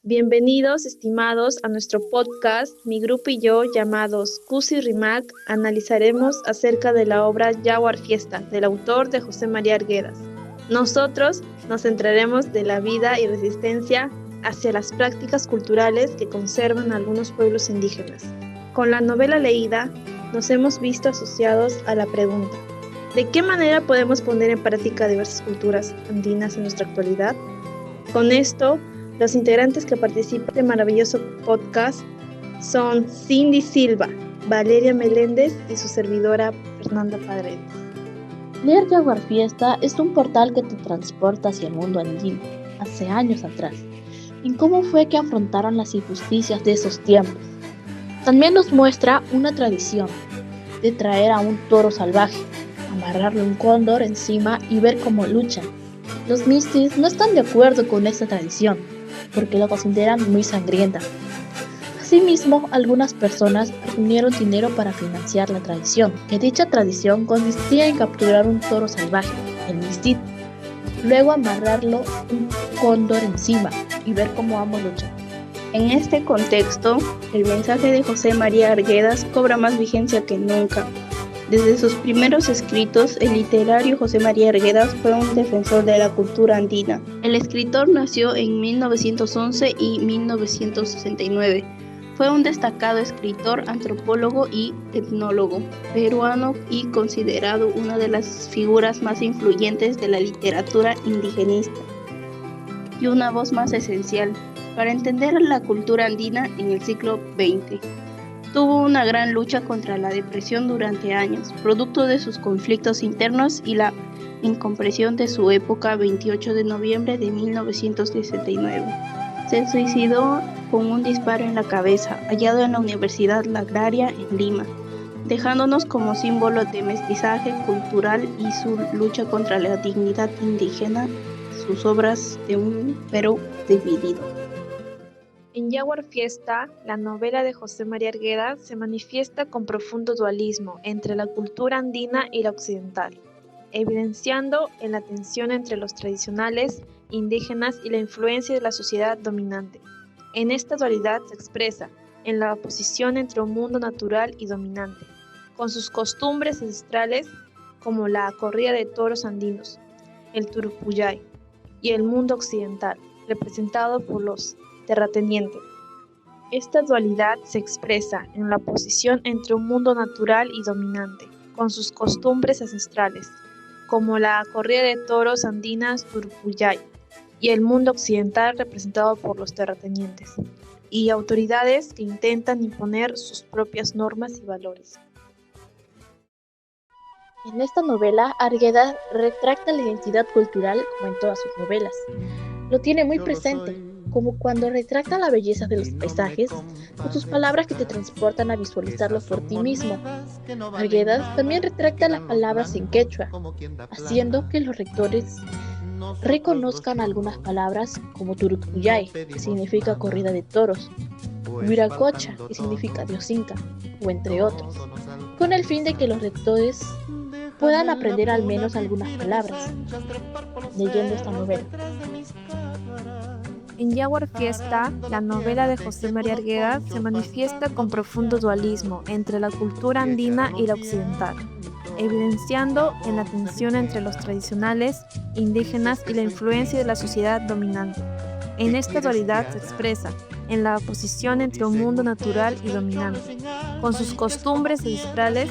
Bienvenidos, estimados, a nuestro podcast. Mi grupo y yo, llamados Cusi Rimac, analizaremos acerca de la obra Yaguar Fiesta, del autor de José María Arguedas. Nosotros nos centraremos de la vida y resistencia hacia las prácticas culturales que conservan algunos pueblos indígenas. Con la novela leída, nos hemos visto asociados a la pregunta: ¿de qué manera podemos poner en práctica diversas culturas andinas en nuestra actualidad? Con esto, los integrantes que participan en este maravilloso podcast son Cindy Silva, Valeria Meléndez y su servidora Fernanda Paredes. Leer Yaguar Fiesta es un portal que te transporta hacia el mundo andino, hace años atrás, en cómo fue que afrontaron las injusticias de esos tiempos. También nos muestra una tradición de traer a un toro salvaje, amarrarle un cóndor encima y ver cómo luchan. Los mistis no están de acuerdo con esta tradición, porque la consideran muy sangrienta. Asimismo, algunas personas reunieron dinero para financiar la tradición, que dicha tradición consistía en capturar un toro salvaje, el mistit, luego amarrarlo un cóndor encima y ver cómo ambos luchan. En este contexto, el mensaje de José María Arguedas cobra más vigencia que nunca. Desde sus primeros escritos, el literario José María Arguedas fue un defensor de la cultura andina. El escritor nació en 1911 y 1969. Fue un destacado escritor, antropólogo y etnólogo peruano y considerado una de las figuras más influyentes de la literatura indigenista y una voz más esencial para entender la cultura andina en el siglo XX. Tuvo una gran lucha contra la depresión durante años, producto de sus conflictos internos y la incomprensión de su época. 28 de noviembre de 1969. Se suicidó con un disparo en la cabeza, hallado en la Universidad La Agraria en Lima, dejándonos como símbolo de mestizaje cultural y su lucha contra la dignidad indígena, sus obras de un Perú dividido. En Yaguar Fiesta, la novela de José María Arguedas se manifiesta con profundo dualismo entre la cultura andina y la occidental, evidenciando en la tensión entre los tradicionales, indígenas y la influencia de la sociedad dominante. En esta dualidad se expresa en la oposición entre un mundo natural y dominante, con sus costumbres ancestrales como la corrida de toros andinos, el turupuyay, y el mundo occidental, representado por los terratenientes. Esta dualidad se expresa en la oposición entre un mundo natural y dominante, con sus costumbres ancestrales, como la corrida de toros andinas Turupuyay, y el mundo occidental representado por los terratenientes, y autoridades que intentan imponer sus propias normas y valores. En esta novela, Arguedas retrata la identidad cultural como en todas sus novelas. Lo tiene muy presente, como cuando retrata la belleza de los paisajes, con sus palabras que te transportan a visualizarlo por ti mismo. Arguedas también retrata las palabras en quechua, haciendo que los lectores reconozcan algunas palabras como Turucuyay, que significa corrida de toros, Huiracocha, que significa Dios Inca, o entre otros, con el fin de que los lectores puedan aprender al menos algunas palabras leyendo esta novela. En Yaguar Fiesta, la novela de José María Arguedas se manifiesta con profundo dualismo entre la cultura andina y la occidental, evidenciando en la tensión entre los tradicionales, indígenas y la influencia de la sociedad dominante. En esta dualidad se expresa en la oposición entre un mundo natural y dominante, con sus costumbres ancestrales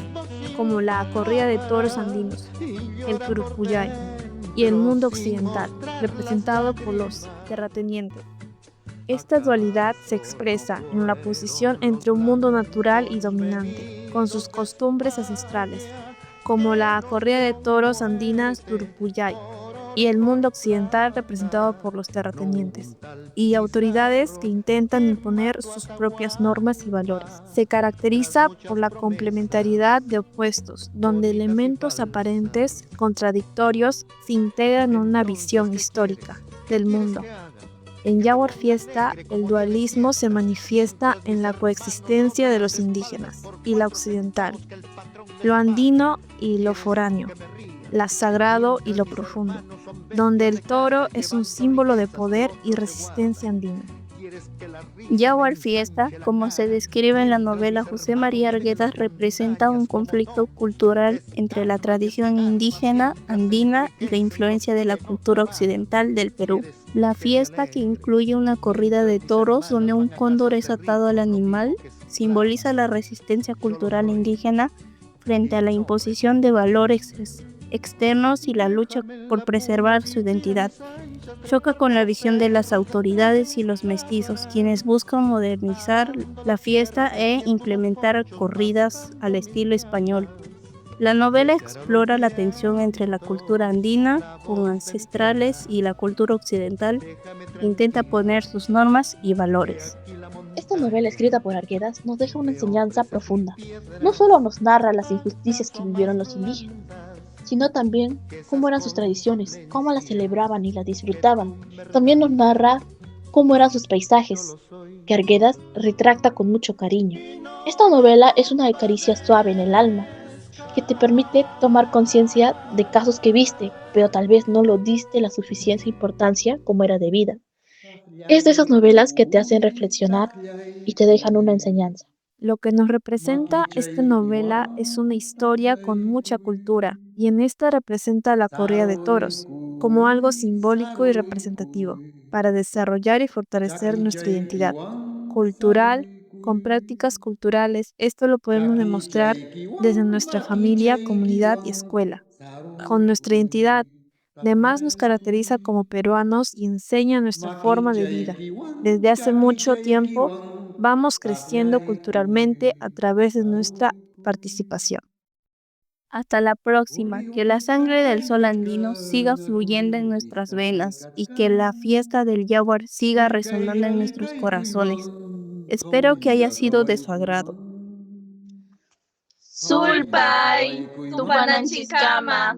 como la corrida de toros andinos, el turupuyay, y el mundo occidental, representado por los terratenientes. Esta dualidad se expresa en la oposición entre un mundo natural y dominante, con sus costumbres ancestrales, como la corrida de toros andinas Turupuyay, y el mundo occidental representado por los terratenientes, y autoridades que intentan imponer sus propias normas y valores. Se caracteriza por la complementariedad de opuestos, donde elementos aparentes contradictorios se integran en una visión histórica del mundo. En Yaguar Fiesta, el dualismo se manifiesta en la coexistencia de los indígenas y la occidental, lo andino y lo foráneo, lo sagrado y lo profundo, donde el toro es un símbolo de poder y resistencia andina. Yaguar Fiesta, como se describe en la novela José María Arguedas, representa un conflicto cultural entre la tradición indígena andina y la influencia de la cultura occidental del Perú. La fiesta, que incluye una corrida de toros donde un cóndor es atado al animal, simboliza la resistencia cultural indígena frente a la imposición de valores externos y la lucha por preservar su identidad. Choca con la visión de las autoridades y los mestizos, quienes buscan modernizar la fiesta e implementar corridas al estilo español. La novela explora la tensión entre la cultura andina, con ancestrales, y la cultura occidental, que intenta poner sus normas y valores. Esta novela escrita por Arguedas nos deja una enseñanza profunda. No solo nos narra las injusticias que vivieron los indígenas, sino también cómo eran sus tradiciones, cómo las celebraban y las disfrutaban. También nos narra cómo eran sus paisajes, que Arguedas retrata con mucho cariño. Esta novela es una caricia suave en el alma, que te permite tomar conciencia de casos que viste, pero tal vez no lo diste la suficiente importancia como era debida. Es de esas novelas que te hacen reflexionar y te dejan una enseñanza. Lo que nos representa esta novela es una historia con mucha cultura, y en esta representa la corrida de toros, como algo simbólico y representativo, para desarrollar y fortalecer nuestra identidad cultural, con prácticas culturales. Esto lo podemos demostrar desde nuestra familia, comunidad y escuela. Con nuestra identidad, además nos caracteriza como peruanos y enseña nuestra forma de vida. Desde hace mucho tiempo vamos creciendo culturalmente a través de nuestra participación. Hasta la próxima, que la sangre del sol andino siga fluyendo en nuestras venas y que la fiesta del Yaguar siga resonando en nuestros corazones. Espero que haya sido de su agrado. Sulpay, Tupananchiskama.